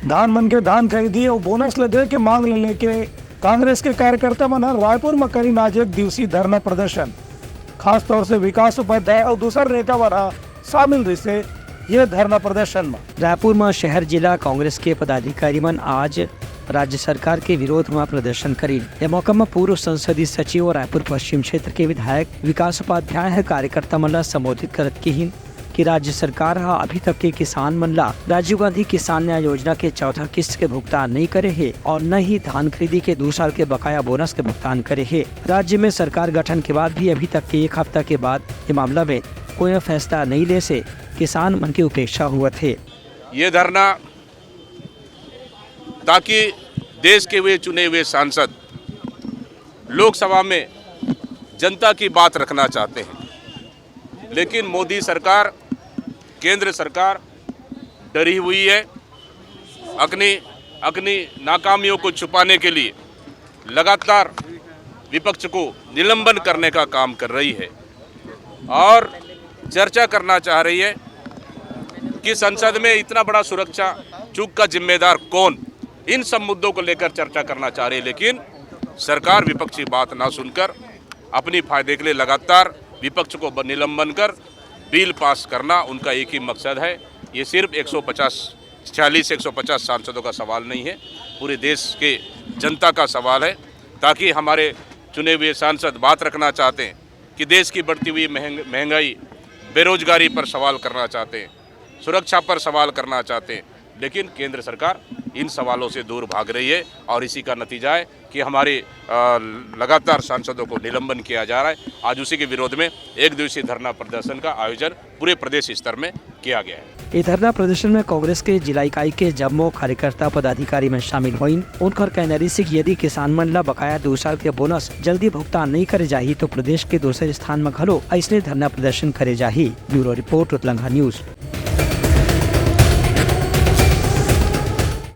धान मन के धान खरीदी और बोनस ले दे के मांग ले लेके कांग्रेस के कार्यकर्ता मन रायपुर में करीन आज एक दिवसीय धरना प्रदर्शन। खास तौर से विकास उपाध्याय और दूसर नेता वाला शामिल रही ये धरना प्रदर्शन में। रायपुर में शहर जिला कांग्रेस के पदाधिकारी मन आज राज्य सरकार के विरोध में प्रदर्शन करी। यह मौका में पूर्व संसदीय सचिव और रायपुर पश्चिम क्षेत्र के विधायक विकास उपाध्याय कार्यकर्ता मन ला संबोधित करत कहिन कि राज्य सरकार अभी तक के किसान मन ला राजीव गांधी किसान न्याय योजना के चौथा किस्त के भुगतान नहीं करे है और न ही धान खरीदी के 2 साल के बकाया बोनस के भुगतान करे है। राज्य में सरकार गठन के बाद भी अभी तक के 1 हफ्ता के बाद ये मामला में कोई फैसला नहीं ले से किसान मन की उपेक्षा हुआ थे। ये धरना ताकि देश के वे चुने हुए सांसद लोकसभा में जनता की बात रखना चाहते हैं, लेकिन मोदी सरकार, केंद्र सरकार डरी हुई है। अपनी नाकामियों को छुपाने के लिए लगातार विपक्ष को निलंबन करने का काम कर रही है और चर्चा करना चाह रही है कि संसद में इतना बड़ा सुरक्षा चूक का जिम्मेदार कौन। इन सब मुद्दों को लेकर चर्चा करना चाह रही है, लेकिन सरकार विपक्षी बात ना सुनकर अपनी फायदे के लिए लगातार विपक्ष को निलंबन कर बिल पास करना उनका एक ही मकसद है। ये सिर्फ 150 सांसदों का सवाल नहीं है, पूरे देश के जनता का सवाल है, ताकि हमारे चुने हुए सांसद बात रखना चाहते हैं कि देश की बढ़ती हुई महंगाई, बेरोजगारी पर सवाल करना चाहते हैं, सुरक्षा पर सवाल करना चाहते हैं, लेकिन केंद्र सरकार इन सवालों से दूर भाग रही है और इसी का नतीजा है कि हमारे लगातार सांसदों को निलंबन किया जा रहा है। आज उसी के विरोध में एक दिवसीय धरना प्रदर्शन का आयोजन पूरे प्रदेश स्तर में किया गया है। इस धरना प्रदर्शन में कांग्रेस के जिला इकाई के जम्मो कार्यकर्ता पदाधिकारी में शामिल हुई। उनकर कहना रही कि यदि किसान मन ला बकाया 2 साल के बोनस जल्दी भुगतान नहीं करे जाही तो प्रदेश के दूसरे स्थान में घलो ऐसने धरना प्रदर्शन करे जाही। ब्यूरो रिपोर्ट, उत्तलंघा न्यूज।